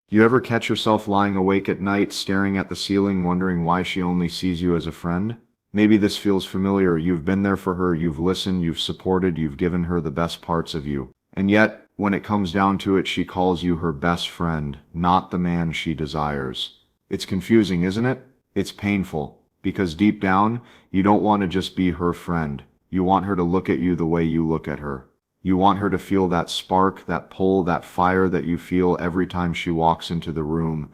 You ever catch yourself lying awake at night, staring at the ceiling, wondering why she only sees you as a friend? Maybe this feels familiar. You've been there for her, you've listened, you've supported, you've given her the best parts of you. And yet, when it comes down to it, she calls you her best friend, not the man she desires. It's confusing, isn't it? It's painful, because deep down, you don't want to just be her friend. You want her to look at you the way you look at her. You want her to feel that spark, that pull, that fire that you feel every time she walks into the room.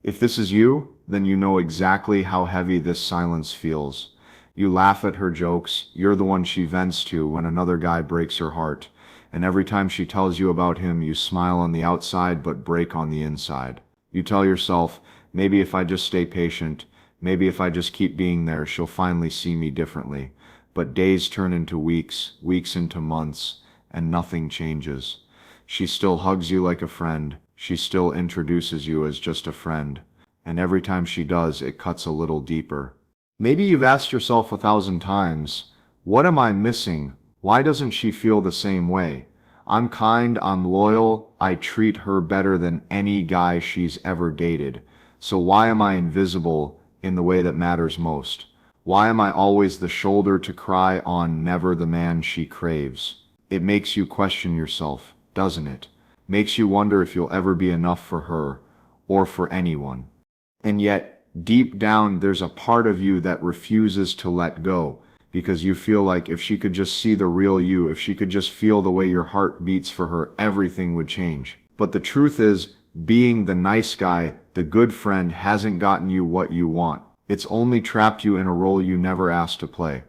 If this is you, then you know exactly how heavy this silence feels. You laugh at her jokes, you're the one she vents to when another guy breaks her heart. And every time she tells you about him, you smile on the outside but break on the inside. You tell yourself, maybe if I just stay patient, maybe if I just keep being there, she'll finally see me differently. But days turn into weeks, weeks into months, and nothing changes. She still hugs you like a friend, she still introduces you as just a friend, and every time she does, it cuts a little deeper. Maybe you've asked yourself 1,000 times, what am I missing? Why doesn't she feel the same way? I'm kind, I'm loyal, I treat her better than any guy she's ever dated. So why am I invisible in the way that matters most? Why am I always the shoulder to cry on, never the man she craves? It makes you question yourself, doesn't it? Makes you wonder if you'll ever be enough for her, or for anyone. And yet, deep down, there's a part of you that refuses to let go, because you feel like if she could just see the real you, if she could just feel the way your heart beats for her, everything would change. But the truth is, being the nice guy, the good friend, hasn't gotten you what you want. It's only trapped you in a role you never asked to play.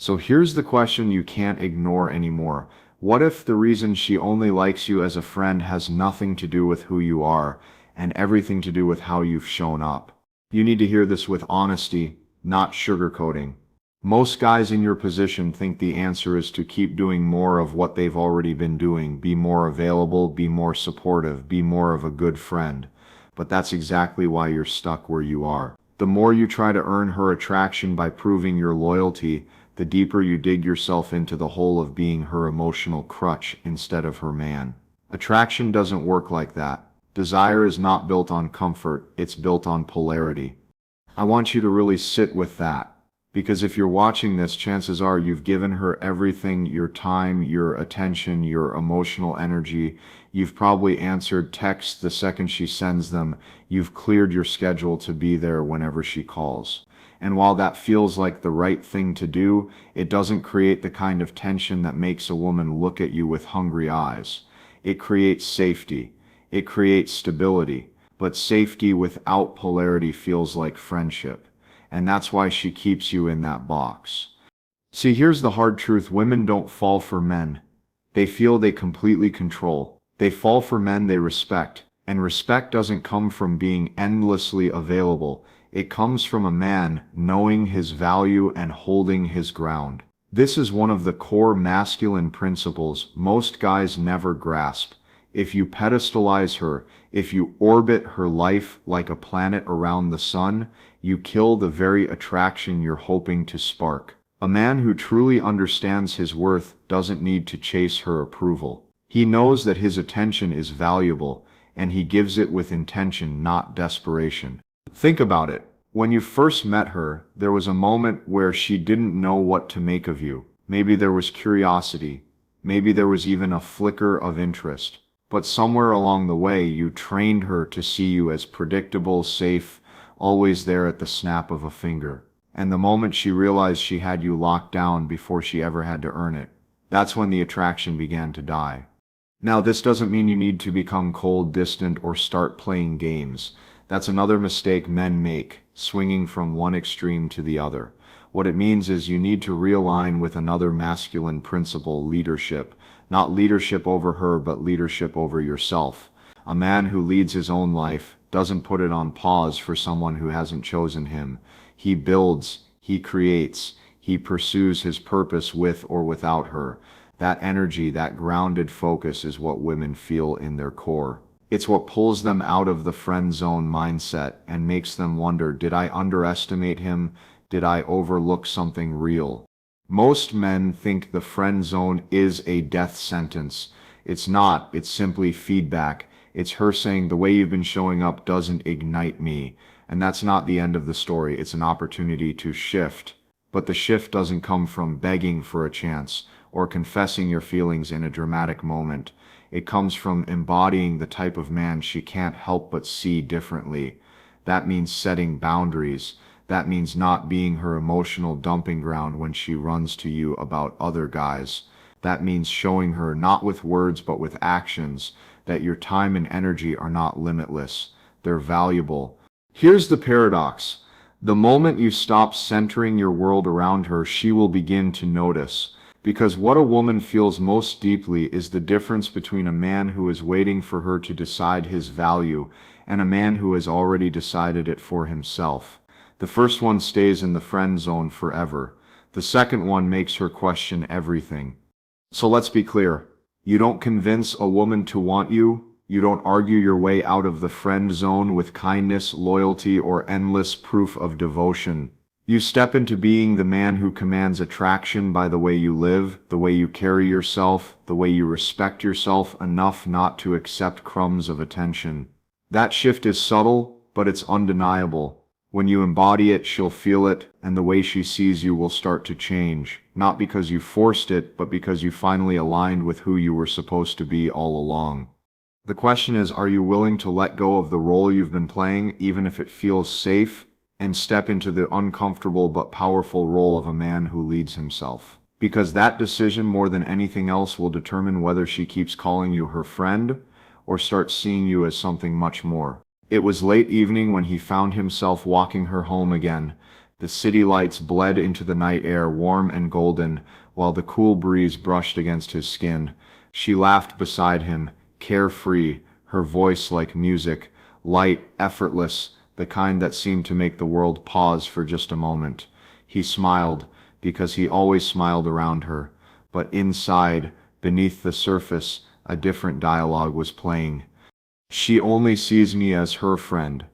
So here's the question you can't ignore anymore. What if the reason she only likes you as a friend has nothing to do with who you are, and everything to do with how you've shown up? You need to hear this with honesty, not sugarcoating. Most guys in your position think the answer is to keep doing more of what they've already been doing, be more available, be more supportive, be more of a good friend. But that's exactly why you're stuck where you are. The more you try to earn her attraction by proving your loyalty, the deeper you dig yourself into the hole of being her emotional crutch instead of her man. Attraction doesn't work like that. Desire is not built on comfort, it's built on polarity. I want you to really sit with that. Because if you're watching this, chances are you've given her everything, your time, your attention, your emotional energy. You've probably answered texts the second she sends them. You've cleared your schedule to be there whenever she calls. And while that feels like the right thing to do, it doesn't create the kind of tension that makes a woman look at you with hungry eyes. It creates safety. It creates stability. But safety without polarity feels like friendship. And that's why she keeps you in that box. See, here's the hard truth. Women don't fall for men they feel they completely control. They fall for men they respect. And respect doesn't come from being endlessly available. It comes from a man knowing his value and holding his ground. This is one of the core masculine principles most guys never grasp. If you pedestalize her, if you orbit her life like a planet around the sun, you kill the very attraction you're hoping to spark. A man who truly understands his worth doesn't need to chase her approval. He knows that his attention is valuable, and he gives it with intention, not desperation. Think about it. When you first met her, there was a moment where she didn't know what to make of you. Maybe there was curiosity. Maybe there was even a flicker of interest. But somewhere along the way, you trained her to see you as predictable, safe, always there at the snap of a finger. And the moment she realized she had you locked down before she ever had to earn it, that's when the attraction began to die. Now, this doesn't mean you need to become cold, distant, or start playing games. That's another mistake men make, swinging from one extreme to the other. What it means is you need to realign with another masculine principle, leadership. Not leadership over her, but leadership over yourself. A man who leads his own life doesn't put it on pause for someone who hasn't chosen him. He builds, he creates, he pursues his purpose with or without her. That energy, that grounded focus is what women feel in their core. It's what pulls them out of the friend zone mindset and makes them wonder, did I underestimate him? Did I overlook something real? Most men think the friend zone is a death sentence. It's not, it's simply feedback. It's her saying, the way you've been showing up doesn't ignite me. And that's not the end of the story. It's an opportunity to shift. But the shift doesn't come from begging for a chance or confessing your feelings in a dramatic moment. It comes from embodying the type of man she can't help but see differently. That means setting boundaries. That means not being her emotional dumping ground when she runs to you about other guys. That means showing her, not with words but with actions, that your time and energy are not limitless. They're valuable. Here's the paradox. The moment you stop centering your world around her, she will begin to notice. Because what a woman feels most deeply is the difference between a man who is waiting for her to decide his value and a man who has already decided it for himself. The first one stays in the friend zone forever. The second one makes her question everything. So let's be clear. You don't convince a woman to want you. You don't argue your way out of the friend zone with kindness, loyalty, or endless proof of devotion. You step into being the man who commands attraction by the way you live, the way you carry yourself, the way you respect yourself enough not to accept crumbs of attention. That shift is subtle, but it's undeniable. When you embody it, she'll feel it, and the way she sees you will start to change. Not because you forced it, but because you finally aligned with who you were supposed to be all along. The question is, are you willing to let go of the role you've been playing, even if it feels safe, and step into the uncomfortable but powerful role of a man who leads himself? Because that decision, more than anything else, will determine whether she keeps calling you her friend or starts seeing you as something much more. It was late evening when he found himself walking her home again. The city lights bled into the night air, warm and golden, while the cool breeze brushed against his skin. She laughed beside him, carefree, her voice like music, light, effortless, the kind that seemed to make the world pause for just a moment. He smiled, because he always smiled around her, but inside, beneath the surface, a different dialogue was playing. She only sees me as her friend.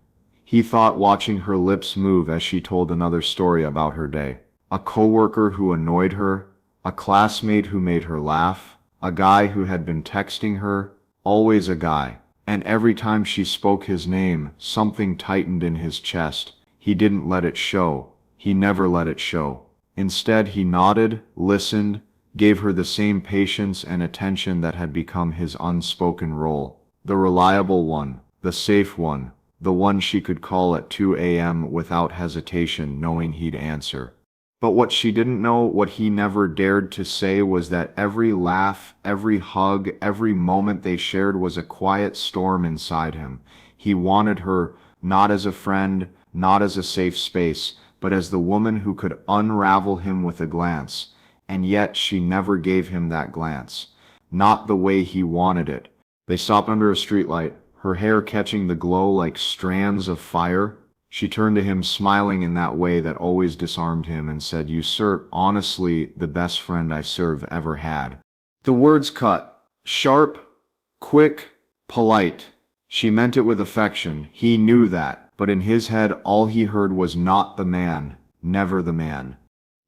He thought, watching her lips move as she told another story about her day. A coworker who annoyed her, a classmate who made her laugh, a guy who had been texting her, always a guy. And every time she spoke his name, something tightened in his chest. He didn't let it show. He never let it show. Instead, he nodded, listened, gave her the same patience and attention that had become his unspoken role. The reliable one, the safe one, the one she could call at 2 a.m. without hesitation, knowing he'd answer. But what she didn't know, what he never dared to say, was that every laugh, every hug, every moment they shared was a quiet storm inside him. He wanted her, not as a friend, not as a safe space, but as the woman who could unravel him with a glance. And yet she never gave him that glance. Not the way he wanted it. They stopped under a streetlight, her hair catching the glow like strands of fire. She turned to him, smiling in that way that always disarmed him, and said, "You, sir, honestly, the best friend I serve ever had." The words cut. Sharp, quick, polite. She meant it with affection. He knew that, but in his head all he heard was not the man, never the man.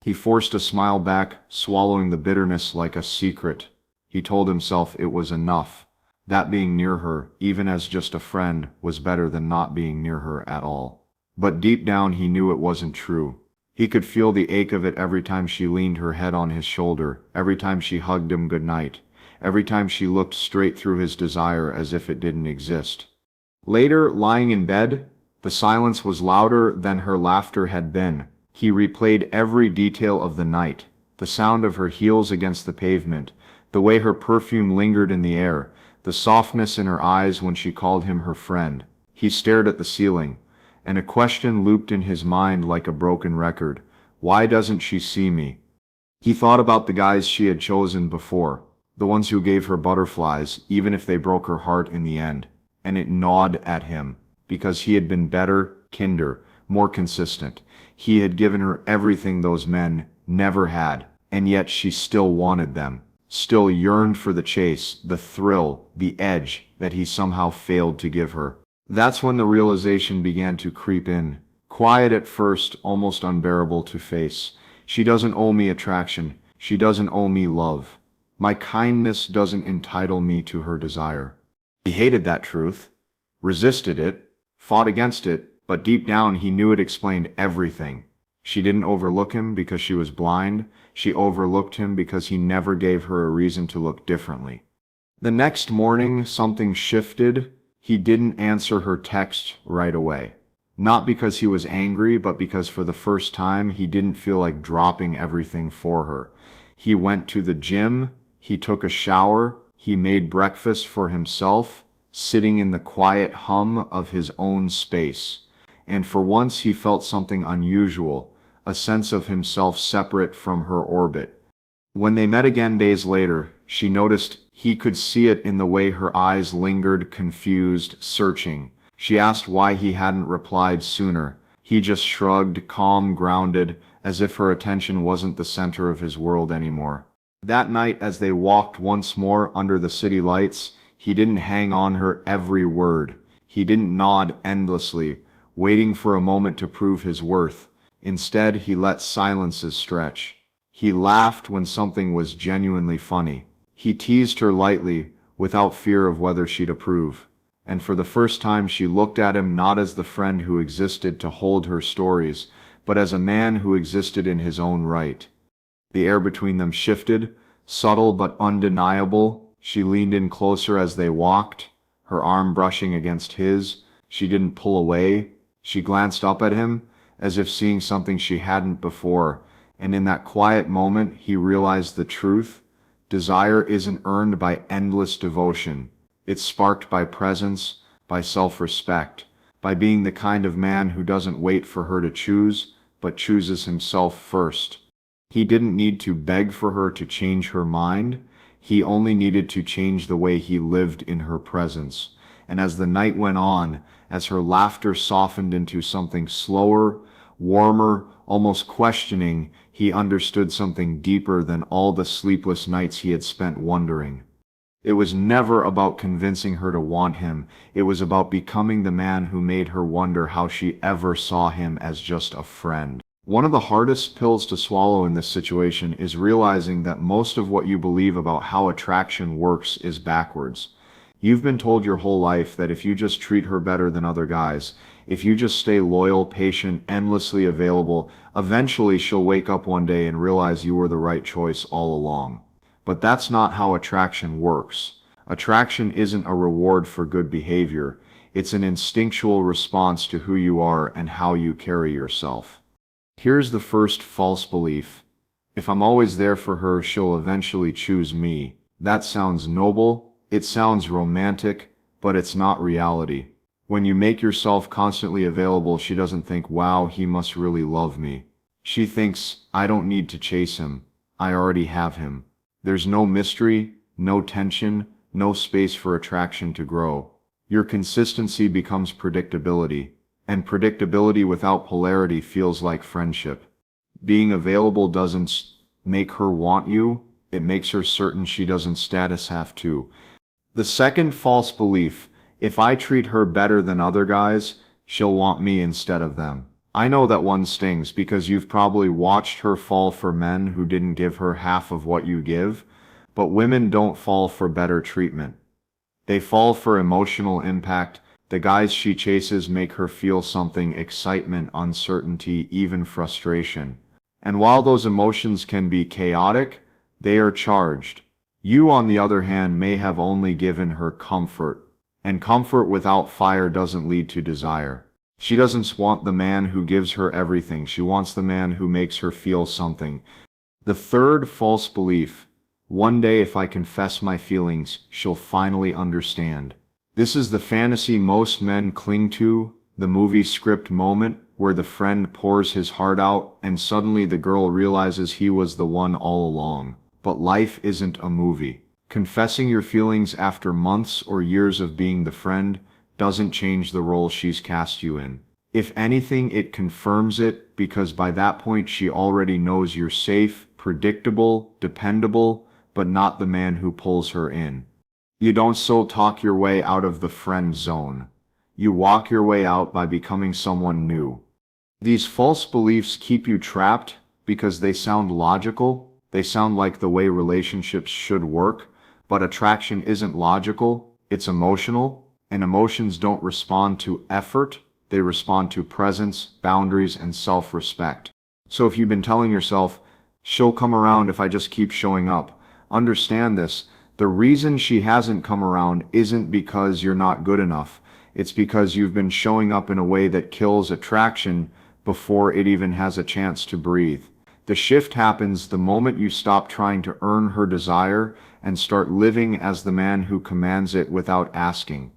He forced a smile back, swallowing the bitterness like a secret. He told himself it was enough. That being near her, even as just a friend, was better than not being near her at all. But deep down he knew it wasn't true. He could feel the ache of it every time she leaned her head on his shoulder, every time she hugged him goodnight, every time she looked straight through his desire as if it didn't exist. Later, lying in bed, the silence was louder than her laughter had been. He replayed every detail of the night, the sound of her heels against the pavement, the way her perfume lingered in the air, the softness in her eyes when she called him her friend. He stared at the ceiling, and a question looped in his mind like a broken record. Why doesn't she see me? He thought about the guys she had chosen before, the ones who gave her butterflies, even if they broke her heart in the end, and it gnawed at him, because he had been better, kinder, more consistent. He had given her everything those men never had, and yet she still wanted them, still yearned for the chase, the thrill, the edge that he somehow failed to give her. That's when the realization began to creep in, quiet at first, almost unbearable to face. She doesn't owe me attraction. She doesn't owe me love. My kindness doesn't entitle me to her desire. He hated that truth, resisted it, fought against it, but deep down he knew it explained everything. She didn't overlook him because she was blind. She overlooked him because he never gave her a reason to look differently. The next morning, something shifted. He didn't answer her text right away. Not because he was angry, but because for the first time he didn't feel like dropping everything for her. He went to the gym, he took a shower, he made breakfast for himself, sitting in the quiet hum of his own space. And for once he felt something unusual, a sense of himself separate from her orbit. When they met again days later, she noticed he could see it in the way her eyes lingered, confused, searching. She asked why he hadn't replied sooner. He just shrugged, calm, grounded, as if her attention wasn't the center of his world anymore. That night, as they walked once more under the city lights, he didn't hang on her every word. He didn't nod endlessly, waiting for a moment to prove his worth. Instead, he let silences stretch. He laughed when something was genuinely funny. He teased her lightly, without fear of whether she'd approve. And for the first time she looked at him not as the friend who existed to hold her stories, but as a man who existed in his own right. The air between them shifted, subtle but undeniable. She leaned in closer as they walked, her arm brushing against his. She didn't pull away. She glanced up at him, as if seeing something she hadn't before, and in that quiet moment he realized the truth. Desire isn't earned by endless devotion. It's sparked by presence, by self-respect, by being the kind of man who doesn't wait for her to choose, but chooses himself first. He didn't need to beg for her to change her mind. He only needed to change the way he lived in her presence. And as the night went on, as her laughter softened into something slower, warmer, almost questioning, he understood something deeper than all the sleepless nights he had spent wondering. It was never about convincing her to want him. It was about becoming the man who made her wonder how she ever saw him as just a friend. One of the hardest pills to swallow in this situation is realizing that most of what you believe about how attraction works is backwards. You've been told your whole life that if you just treat her better than other guys, if you just stay loyal, patient, endlessly available, eventually she'll wake up one day and realize you were the right choice all along. But that's not how attraction works. Attraction isn't a reward for good behavior. It's an instinctual response to who you are and how you carry yourself. Here's the first false belief. If I'm always there for her, she'll eventually choose me. That sounds noble, it sounds romantic, but it's not reality. When you make yourself constantly available, she doesn't think, wow, he must really love me. She thinks, I don't need to chase him. I already have him. There's no mystery, no tension, no space for attraction to grow. Your consistency becomes predictability, and predictability without polarity feels like friendship. Being available doesn't make her want you, it makes her certain she doesn't status have to. The second false belief, if I treat her better than other guys, she'll want me instead of them. I know that one stings because you've probably watched her fall for men who didn't give her half of what you give, but women don't fall for better treatment. They fall for emotional impact. The guys she chases make her feel something: excitement, uncertainty, even frustration. And while those emotions can be chaotic, they are charged. You, on the other hand, may have only given her comfort, and comfort without fire doesn't lead to desire. She doesn't want the man who gives her everything. She wants the man who makes her feel something. The third false belief, one day if I confess my feelings, she'll finally understand. This is the fantasy most men cling to, the movie script moment where the friend pours his heart out and suddenly the girl realizes he was the one all along. But life isn't a movie. Confessing your feelings after months or years of being the friend doesn't change the role she's cast you in. If anything, it confirms it, because by that point she already knows you're safe, predictable, dependable, but not the man who pulls her in. You don't soul talk your way out of the friend zone. You walk your way out by becoming someone new. These false beliefs keep you trapped because they sound logical, they sound like the way relationships should work, but attraction isn't logical, It's emotional, and emotions don't respond to effort, they respond to presence, boundaries, and self-respect. So if you've been telling yourself, she'll come around if I just keep showing up, understand this. The reason she hasn't come around isn't because you're not good enough. It's because you've been showing up in a way that kills attraction before it even has a chance to breathe. The shift happens the moment you stop trying to earn her desire and start living as the man who commands it without asking.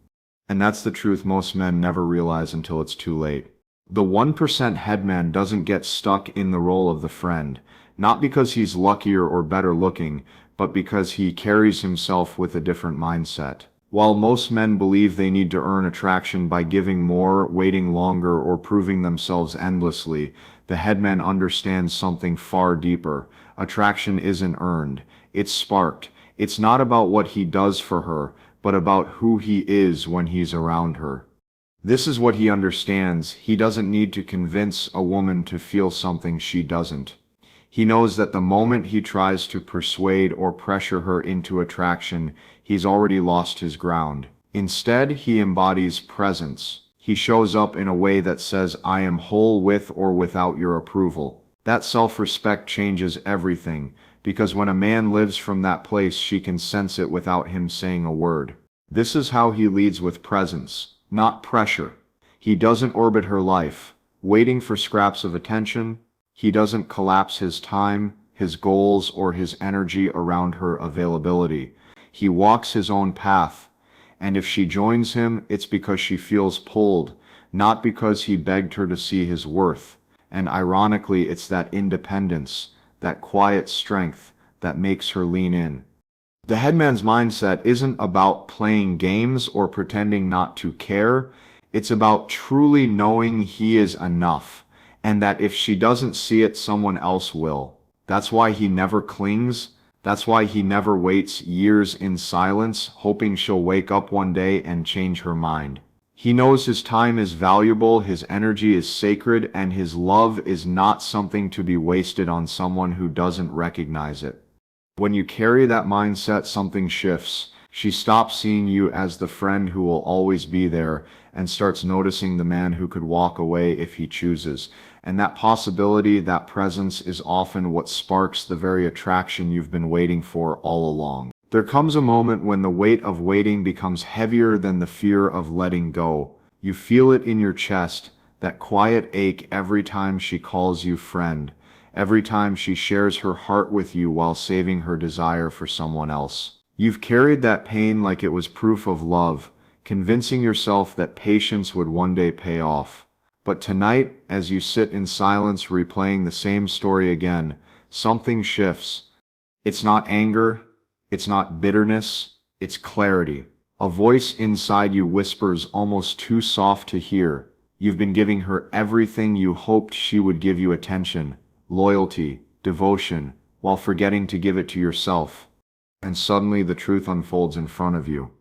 And that's the truth most men never realize until it's too late. The 1% headman doesn't get stuck in the role of the friend, not because he's luckier or better looking, but because he carries himself with a different mindset. While most men believe they need to earn attraction by giving more, waiting longer, or proving themselves endlessly, the headman understands something far deeper. Attraction isn't earned, it's sparked. It's not about what he does for her, but about who he is when he's around her. This is what he understands. He doesn't need to convince a woman to feel something she doesn't. He knows that the moment he tries to persuade or pressure her into attraction, he's already lost his ground. Instead, he embodies presence. He shows up in a way that says, I am whole with or without your approval. That self-respect changes everything, because when a man lives from that place, she can sense it without him saying a word. This is how he leads, with presence, not pressure. He doesn't orbit her life, waiting for scraps of attention. He doesn't collapse his time, his goals, or his energy around her availability. He walks his own path, and if she joins him, it's because she feels pulled, not because he begged her to see his worth. And ironically, it's that independence, that quiet strength, that makes her lean in. The headman's mindset isn't about playing games or pretending not to care. It's about truly knowing he is enough, and that if she doesn't see it, someone else will. That's why he never clings. That's why he never waits years in silence, hoping she'll wake up one day and change her mind. He knows his time is valuable, his energy is sacred, and his love is not something to be wasted on someone who doesn't recognize it. When you carry that mindset, something shifts. She stops seeing you as the friend who will always be there and starts noticing the man who could walk away if he chooses. And that possibility, that presence, is often what sparks the very attraction you've been waiting for all along. There comes a moment when the weight of waiting becomes heavier than the fear of letting go. You feel it in your chest, that quiet ache every time she calls you friend. Every time she shares her heart with you while saving her desire for someone else. You've carried that pain like it was proof of love, convincing yourself that patience would one day pay off. But tonight, as you sit in silence replaying the same story again, something shifts. It's not anger, it's not bitterness, it's clarity. A voice inside you whispers, almost too soft to hear. You've been giving her everything you hoped she would give you: attention, loyalty, devotion, while forgetting to give it to yourself. And suddenly the truth unfolds in front of you.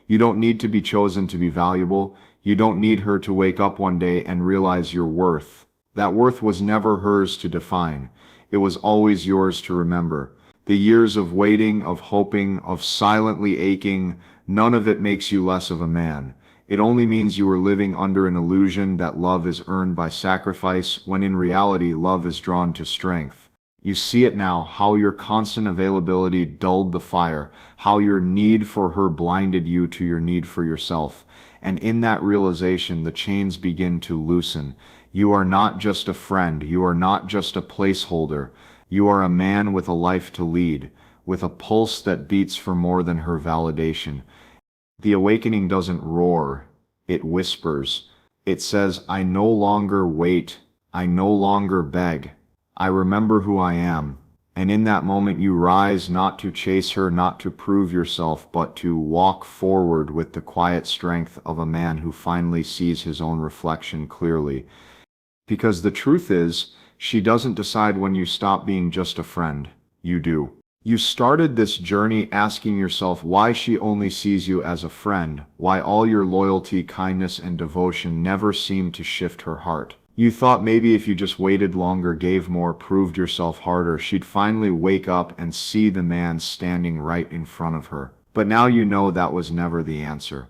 You don't need to be chosen to be valuable. You don't need her to wake up one day and realize your worth. That worth was never hers to define. It was always yours to remember. The years of waiting, of hoping, of silently aching, none of it makes you less of a man. It only means you are living under an illusion that love is earned by sacrifice, when in reality love is drawn to strength. You see it now, how your constant availability dulled the fire, how your need for her blinded you to your need for yourself. And in that realization, the chains begin to loosen. You are not just a friend, you are not just a placeholder. You are a man with a life to lead, with a pulse that beats for more than her validation. The awakening doesn't roar, it whispers. It says, I no longer wait, I no longer beg. I remember who I am. And in that moment you rise, not to chase her, not to prove yourself, but to walk forward with the quiet strength of a man who finally sees his own reflection clearly. Because the truth is, she doesn't decide when you stop being just a friend. You do. You started this journey asking yourself why she only sees you as a friend, why all your loyalty, kindness, and devotion never seem to shift her heart. You thought maybe if you just waited longer, gave more, proved yourself harder, she'd finally wake up and see the man standing right in front of her. But now you know that was never the answer.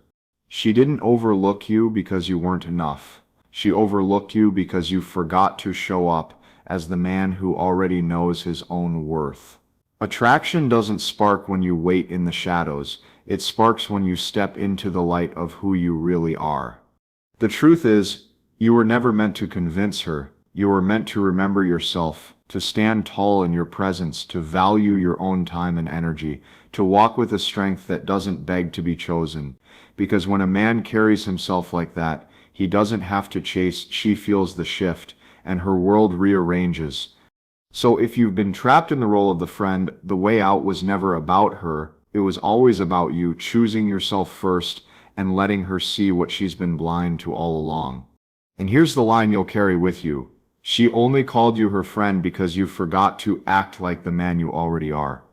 She didn't overlook you because you weren't enough. She overlooked you because you forgot to show up as the man who already knows his own worth. Attraction doesn't spark when you wait in the shadows. It sparks when you step into the light of who you really are. The truth is, you were never meant to convince her. You were meant to remember yourself, to stand tall in your presence, to value your own time and energy, to walk with a strength that doesn't beg to be chosen. Because when a man carries himself like that, he doesn't have to chase, she feels the shift, and her world rearranges. So if you've been trapped in the role of the friend, the way out was never about her. It was always about you choosing yourself first and letting her see what she's been blind to all along. And here's the line you'll carry with you. She only called you her friend because you forgot to act like the man you already are.